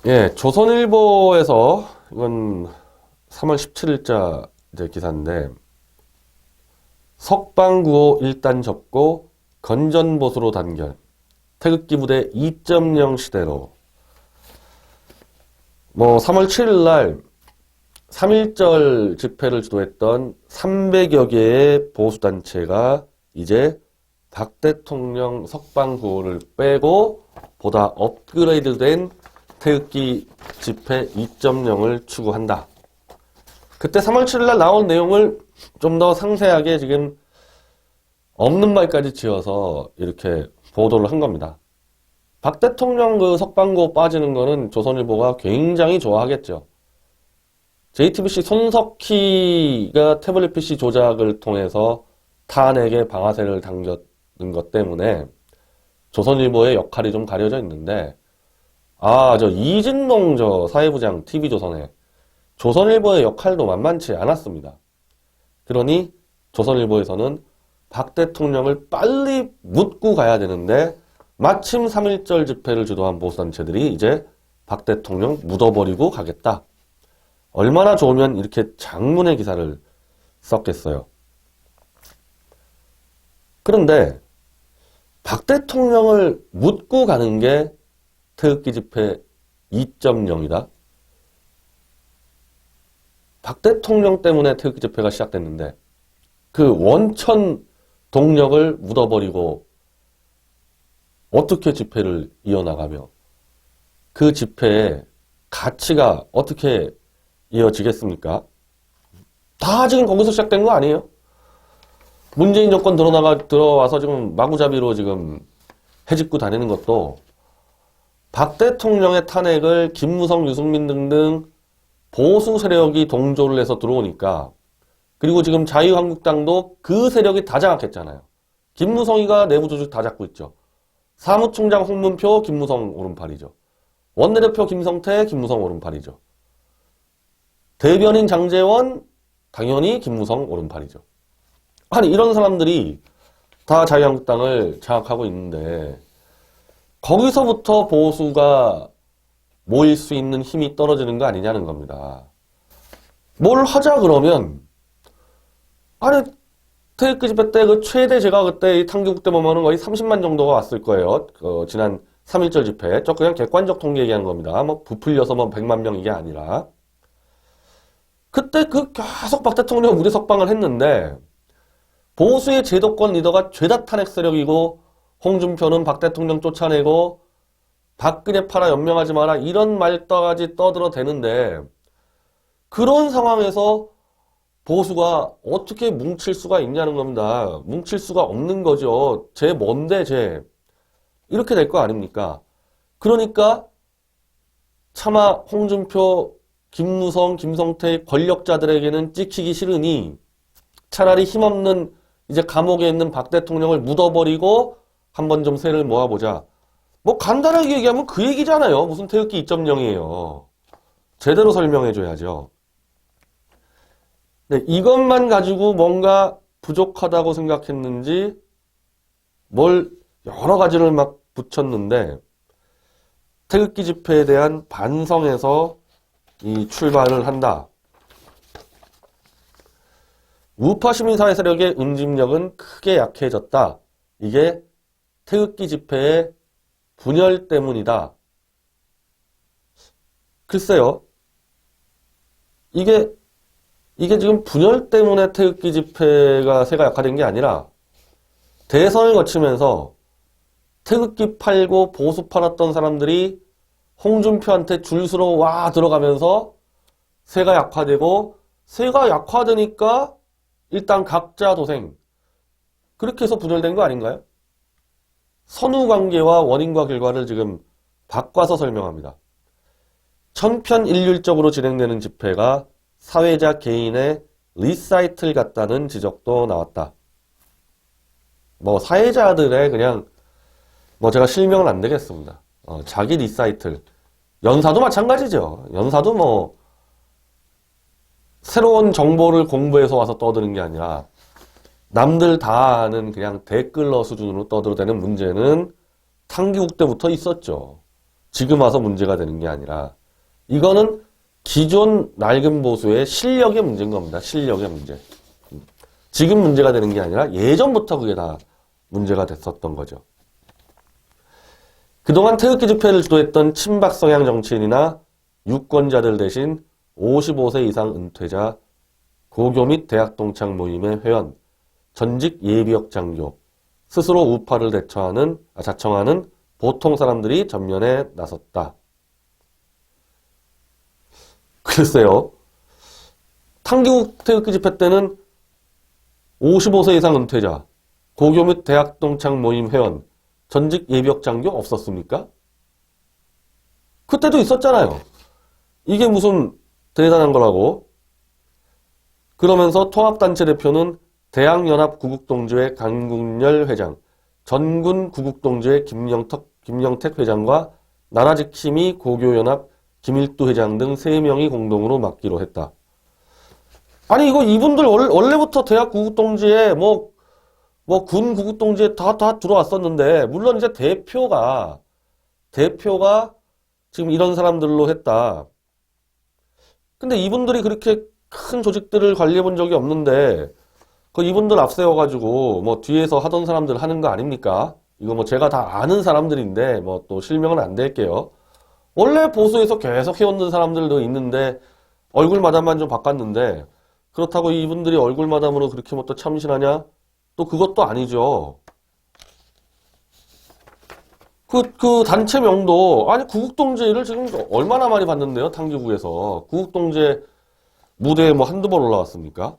예, 조선일보에서 이건 3월 17일자 이제 기사인데 석방구호 일단 접고 건전보수로 단결 태극기 부대 2.0 시대로 3월 7일 날 3.1절 집회를 주도했던 300여 개의 보수단체가 이제 박 대통령 석방구호를 빼고 보다 업그레이드된 태극기 집회 2.0을 추구한다. 그때 3월 7일 날 나온 내용을 좀 더 상세하게 지금 없는 말까지 지어서 이렇게 보도를 한 겁니다. 박 대통령 그 석방구호 빠지는 거는 조선일보가 굉장히 좋아하겠죠. JTBC 손석희가 태블릿 PC 조작을 통해서 탄핵에 방아쇠를 당겼는 것 때문에 조선일보의 역할이 좀 가려져 있는데 저 이진동 사회부장 TV조선에 조선일보의 역할도 만만치 않았습니다. 그러니 조선일보에서는 박 대통령을 빨리 묻고 가야 되는데 마침 3.1절 집회를 주도한 보수단체들이 이제 박 대통령 묻어버리고 가겠다. 얼마나 좋으면 이렇게 장문의 기사를 썼겠어요. 그런데 박 대통령을 묻고 가는 게 태극기 집회 2.0이다. 박 대통령 때문에 태극기 집회가 시작됐는데 그 원천 동력을 묻어버리고 어떻게 집회를 이어나가며 그 집회의 가치가 어떻게 이어지겠습니까? 다 지금 거기서 시작된 거 아니에요? 문재인 정권 들어와서 지금 마구잡이로 지금 해집고 다니는 것도 박 대통령의 탄핵을 김무성, 유승민 등등 보수 세력이 동조를 해서 들어오니까 그리고 지금 자유한국당도 그 세력이 다 장악했잖아요. 김무성이가 내부 조직 다 잡고 있죠. 사무총장 홍문표, 김무성 오른팔이죠. 원내대표 김성태, 김무성 오른팔이죠. 대변인 장제원, 당연히 김무성 오른팔이죠. 아니 이런 사람들이 다 자유한국당을 장악하고 있는데 거기서부터 보수가 모일 수 있는 힘이 떨어지는 거 아니냐는 겁니다. 뭘 하자 그러면 아니 태극기 집회 때 그 최대 제가 그때 이 탕기국 때 보면은 거의 30만 정도가 왔을 거예요. 지난 3.1절 집회. 저 그냥 객관적 통계 얘기하는 겁니다. 부풀려서 100만 명 이게 아니라. 그때 계속 박 대통령 무대 석방을 했는데 보수의 제도권 리더가 죄다 탄핵 세력이고 홍준표는 박 대통령 쫓아내고 박근혜 팔아 연명하지 마라 이런 말까지 떠들어대는데 그런 상황에서 보수가 어떻게 뭉칠 수가 있냐는 겁니다. 뭉칠 수가 없는 거죠. 쟤 뭔데 쟤. 이렇게 될 거 아닙니까? 그러니까 차마 홍준표, 김무성, 김성태 권력자들에게는 찍히기 싫으니 차라리 힘없는 이제 감옥에 있는 박 대통령을 묻어버리고 한번 좀 세를 모아보자. 간단하게 얘기하면 그 얘기잖아요. 무슨 태극기 2.0이에요. 제대로 설명해줘야죠. 네, 이것만 가지고 뭔가 부족하다고 생각했는지 뭘 여러 가지를 막 붙였는데 태극기 집회에 대한 반성에서 이 출발을 한다. 우파 시민사회 세력의 응집력은 크게 약해졌다. 이게 태극기 집회의 분열 때문이다. 글쎄요. 이게 지금 분열 때문에 태극기 집회가 세가 약화된 게 아니라 대선을 거치면서 태극기 팔고 보수 팔았던 사람들이 홍준표한테 줄수로 와 들어가면서 세가 약화되고 세가 약화되니까 일단 각자 도생 그렇게 해서 분열된 거 아닌가요? 선후관계와 원인과 결과를 지금 바꿔서 설명합니다. 천편일률적으로 진행되는 집회가 사회자 개인의 리사이틀 같다는 지적도 나왔다. 사회자들의 그냥 제가 실명은 안 되겠습니다. 자기 리사이틀. 연사도 마찬가지죠. 연사도 새로운 정보를 공부해서 와서 떠드는 게 아니라 남들 다 아는 그냥 댓글러 수준으로 떠들어대는 문제는 탕기국 때부터 있었죠. 지금 와서 문제가 되는 게 아니라 이거는 기존 낡은 보수의 실력의 문제인 겁니다. 실력의 문제. 지금 문제가 되는 게 아니라 예전부터 그게 다 문제가 됐었던 거죠. 그동안 태극기 집회를 주도했던 친박 성향 정치인이나 유권자들 대신 55세 이상 은퇴자, 고교 및 대학 동창 모임의 회원, 전직 예비역 장교, 스스로 우파를 자청하는 보통 사람들이 전면에 나섰다. 글쎄요. 탕기국 태극기 집회 때는 55세 이상 은퇴자, 고교 및 대학 동창 모임 회원, 전직 예비역 장교 없었습니까? 그때도 있었잖아요. 이게 무슨 대단한 거라고. 그러면서 통합단체 대표는 대학연합구국동지회 강국열 회장, 전군구국동지회 김영택 회장과 나라지킴이 고교연합 김일두 회장 등 3명이 공동으로 맡기로 했다. 아니 이거 이분들 원래부터 대학구국동지회 군 구국동지회 다 들어왔었는데 물론 이제 대표가 지금 이런 사람들로 했다. 근데 이분들이 그렇게 큰 조직들을 관리해 본 적이 없는데 그 이분들 앞세워가지고 뒤에서 하던 사람들 하는 거 아닙니까? 이거 제가 다 아는 사람들인데 또 실명은 안 댈게요. 원래 보수에서 계속 해오는 사람들도 있는데 얼굴마담만 좀 바꿨는데 그렇다고 이분들이 얼굴마담으로 그렇게 또 참신하냐? 또 그것도 아니죠. 그 단체명도 아니 구국동지회를 지금 얼마나 많이 봤는데요? 탕기국에서 구국동지회 무대에 한두 번 올라왔습니까?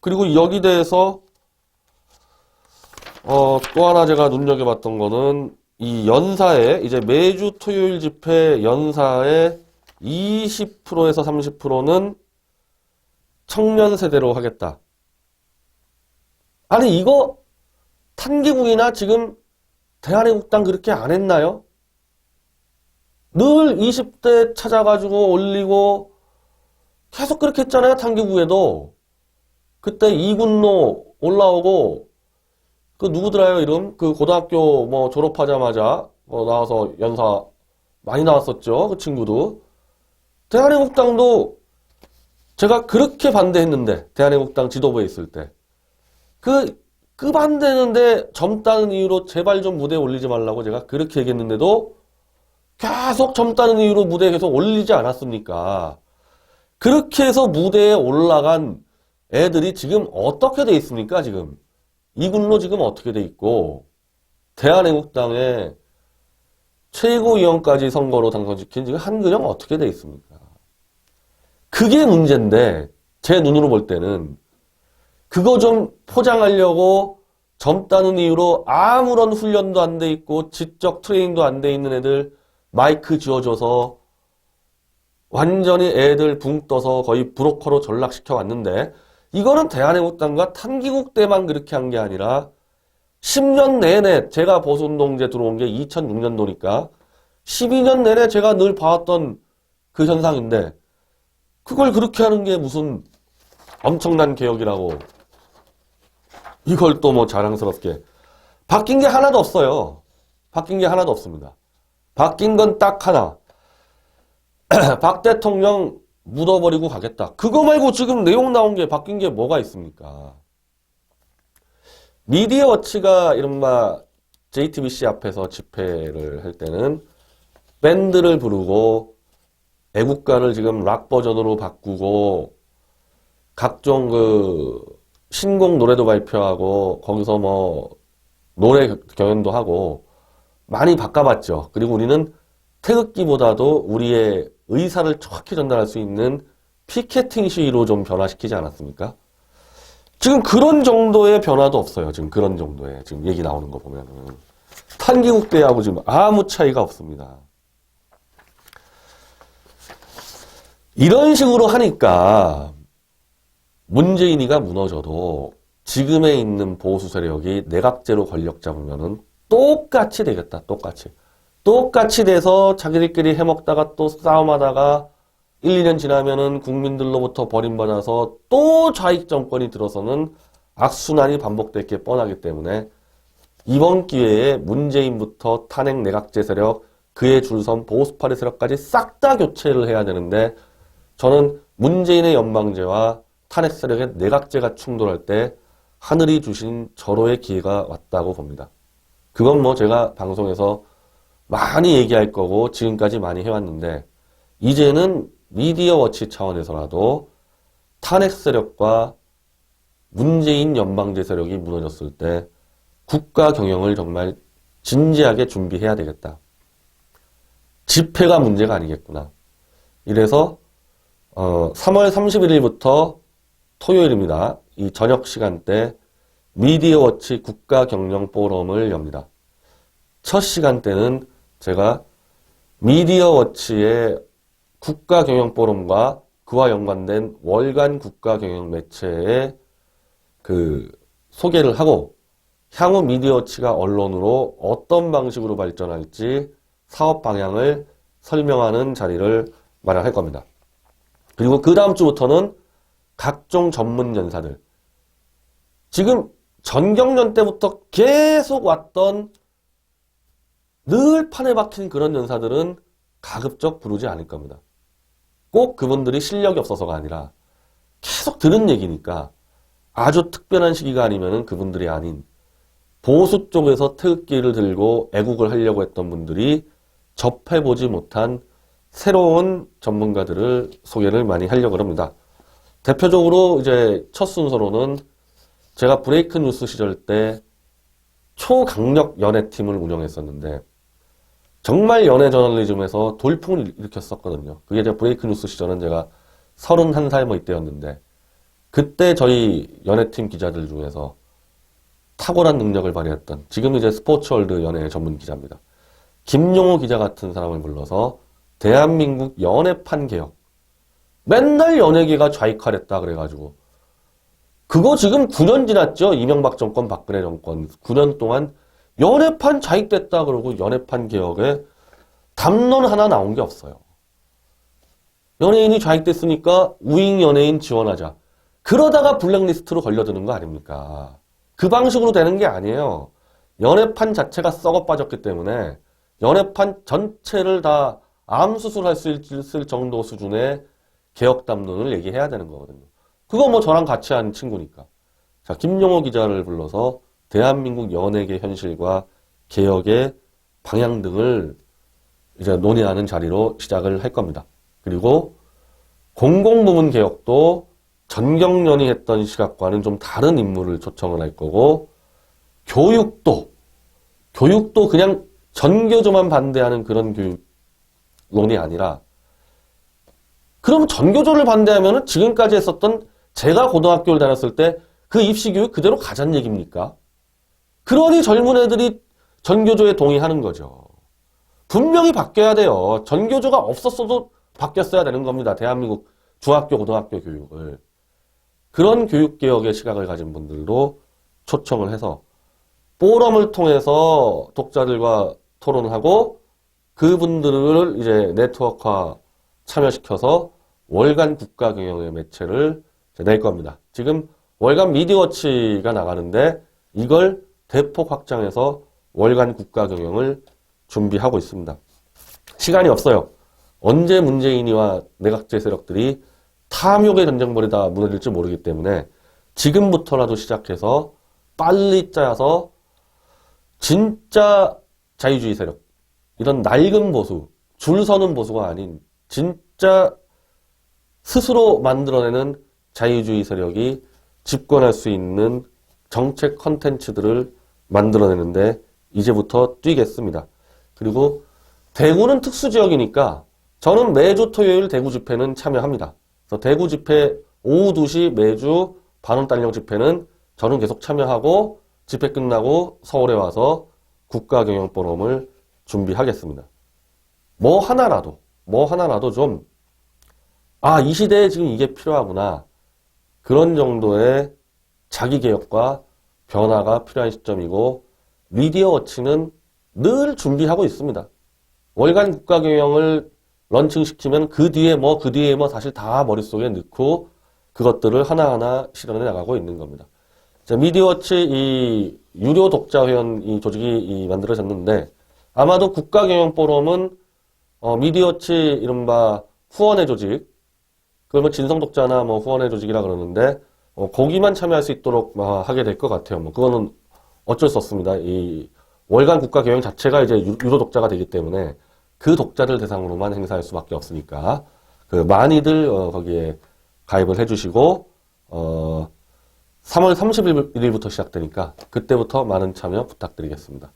그리고 여기 대해서 또 하나 제가 눈여겨봤던 거는 이 연사에 이제 매주 토요일 집회 연사의 20%에서 30%는 청년 세대로 하겠다. 아니 이거 탄기국이나 지금 대한애국당 그렇게 안 했나요? 늘 20대 찾아가지고 올리고 계속 그렇게 했잖아요. 탄기국에도. 그때 이군로 올라오고 그 누구더라요 이름? 그 고등학교 졸업하자마자 나와서 연사 많이 나왔었죠. 그 친구도. 대한애국당도 제가 그렇게 반대했는데 대한애국당 지도부에 있을 때 그 반대했는데 젊다는 이유로 제발 좀 무대에 올리지 말라고 제가 그렇게 얘기했는데도 계속 젊다는 이유로 무대에 계속 올리지 않았습니까? 그렇게 해서 무대에 올라간 애들이 지금 어떻게 돼 있습니까? 지금 이군로 지금 어떻게 돼 있고 대한애국당의 최고위원까지 선거로 당선시킨 지금 한근영 어떻게 돼 있습니까? 그게 문제인데 제 눈으로 볼 때는 그거 좀 포장하려고 젊다는 이유로 아무런 훈련도 안 돼 있고 지적 트레이닝도 안 돼 있는 애들 마이크 쥐어줘서 완전히 애들 붕 떠서 거의 브로커로 전락시켜 왔는데 이거는 대한애국당과 탄기국 때만 그렇게 한 게 아니라 10년 내내 제가 보수운동제 들어온 게 2006년도니까 12년 내내 제가 늘 봐왔던 그 현상인데 그걸 그렇게 하는 게 무슨 엄청난 개혁이라고 이걸 또 자랑스럽게 바뀐 게 하나도 없어요. 바뀐 게 하나도 없습니다. 바뀐 건 딱 하나. 박 대통령 묻어버리고 가겠다. 그거 말고 지금 내용 나온 게 바뀐 게 뭐가 있습니까? 미디어워치가 이른바 JTBC 앞에서 집회를 할 때는 밴드를 부르고 애국가를 지금 락 버전으로 바꾸고 각종 신곡 노래도 발표하고 거기서 노래 경연도 하고 많이 바꿔봤죠. 그리고 우리는 태극기보다도 우리의 의사를 정확히 전달할 수 있는 피켓팅 시위로 좀 변화시키지 않았습니까? 지금 그런 정도의 변화도 없어요. 지금 그런 정도의 지금 얘기 나오는 거 보면은 탄기국 때하고 지금 아무 차이가 없습니다. 이런 식으로 하니까 문재인이가 무너져도 지금에 있는 보수 세력이 내각제로 권력 잡으면은 똑같이 되겠다. 똑같이 돼서 자기들끼리 해먹다가 또 싸움하다가 1, 2년 지나면은 국민들로부터 버림받아서 또 좌익 정권이 들어서는 악순환이 반복될 게 뻔하기 때문에 이번 기회에 문재인부터 탄핵 내각제 세력, 그에 줄선 보수파리 세력까지 싹 다 교체를 해야 되는데 저는 문재인의 연방제와 탄핵 세력의 내각제가 충돌할 때 하늘이 주신 절호의 기회가 왔다고 봅니다. 그건 뭐 제가 방송에서 많이 얘기할 거고 지금까지 많이 해왔는데 이제는 미디어 워치 차원에서라도 탄핵 세력과 문재인 연방제 세력이 무너졌을 때 국가 경영을 정말 진지하게 준비해야 되겠다. 집회가 문제가 아니겠구나. 이래서 3월 31일부터 토요일입니다. 이 저녁 시간대 미디어워치 국가경영포럼을 엽니다. 첫 시간대는 제가 미디어워치의 국가경영포럼과 그와 연관된 월간 국가경영 매체의 그 소개를 하고 향후 미디어워치가 언론으로 어떤 방식으로 발전할지 사업 방향을 설명하는 자리를 마련할 겁니다. 그리고 그 다음 주부터는 각종 전문 연사들. 지금 전경련 때부터 계속 왔던 늘 판에 박힌 그런 연사들은 가급적 부르지 않을 겁니다. 꼭 그분들이 실력이 없어서가 아니라 계속 들은 얘기니까 아주 특별한 시기가 아니면 그분들이 아닌 보수 쪽에서 태극기를 들고 애국을 하려고 했던 분들이 접해보지 못한 새로운 전문가들을 소개를 많이 하려고 합니다. 대표적으로 이제 첫 순서로는 제가 브레이크 뉴스 시절 때 초강력 연예팀을 운영했었는데 정말 연예 저널리즘에서 돌풍을 일으켰었거든요. 그게 제가 브레이크 뉴스 시절은 제가 31살 뭐 이때였는데 그때 저희 연예팀 기자들 중에서 탁월한 능력을 발휘했던 지금 이제 스포츠월드 연예 전문 기자입니다. 김용호 기자 같은 사람을 불러서 대한민국 연예판 개혁. 맨날 연예계가 좌익화됐다 그래가지고 그거 지금 9년 지났죠. 이명박 정권, 박근혜 정권 9년 동안 연예판 좌익됐다 그러고 연예판 개혁에 담론 하나 나온 게 없어요. 연예인이 좌익됐으니까 우익 연예인 지원하자. 그러다가 블랙리스트로 걸려드는 거 아닙니까? 그 방식으로 되는 게 아니에요. 연예판 자체가 썩어 빠졌기 때문에 연예판 전체를 다 암수술할 수 있을 정도 수준의 개혁 담론을 얘기해야 되는 거거든요. 그거 뭐 저랑 같이 한 친구니까. 자, 김용호 기자를 불러서 대한민국 연예계 현실과 개혁의 방향 등을 이제 논의하는 자리로 시작을 할 겁니다. 그리고 공공부문 개혁도 전경련이 했던 시각과는 좀 다른 인물을 초청을 할 거고 교육도 그냥 전교조만 반대하는 그런 교육론이 아니라 그럼 전교조를 반대하면 지금까지 했었던 제가 고등학교를 다녔을 때 그 입시교육 그대로 가자는 얘기입니까? 그러니 젊은 애들이 전교조에 동의하는 거죠. 분명히 바뀌어야 돼요. 전교조가 없었어도 바뀌었어야 되는 겁니다. 대한민국 중학교, 고등학교 교육을. 그런 교육개혁의 시각을 가진 분들도 초청을 해서 포럼을 통해서 독자들과 토론하고 그분들을 이제 네트워크화 참여시켜서 월간 국가경영의 매체를 낼 겁니다. 지금 월간 미디어워치가 나가는데 이걸 대폭 확장해서 월간 국가경영을 준비하고 있습니다. 시간이 없어요. 언제 문재인이와 내각제 세력들이 탐욕의 전쟁벌이다 무너질지 모르기 때문에 지금부터라도 시작해서 빨리 짜서 진짜 자유주의 세력, 이런 낡은 보수, 줄 서는 보수가 아닌 진짜 스스로 만들어내는 자유주의 세력이 집권할 수 있는 정책 컨텐츠들을 만들어내는데 이제부터 뛰겠습니다. 그리고 대구는 특수지역이니까 저는 매주 토요일 대구 집회는 참여합니다. 그래서 대구 집회 오후 2시 매주 반원달령 집회는 저는 계속 참여하고 집회 끝나고 서울에 와서 국가경영포럼을 준비하겠습니다. 뭐 하나라도 좀 이 시대에 지금 이게 필요하구나. 그런 정도의 자기개혁과 변화가 필요한 시점이고 미디어워치는 늘 준비하고 있습니다. 월간 국가경영을 런칭시키면 그 뒤에 뭐 사실 다 머릿속에 넣고 그것들을 하나하나 실현해 나가고 있는 겁니다. 자, 미디어워치 이 유료 독자 회원 이 조직이 만들어졌는데 아마도 국가경영포럼은 미디어워치 이른바 후원회 조직, 그걸 뭐 진성독자나 뭐 후원회 조직이라 그러는데 거기만 참여할 수 있도록 하게 될 것 같아요. 뭐 그거는 어쩔 수 없습니다. 이 월간 국가경영 자체가 이제 유료 독자가 되기 때문에 그 독자들 대상으로만 행사할 수밖에 없으니까 그 많이들 거기에 가입을 해주시고 3월 31일부터 시작되니까 그때부터 많은 참여 부탁드리겠습니다.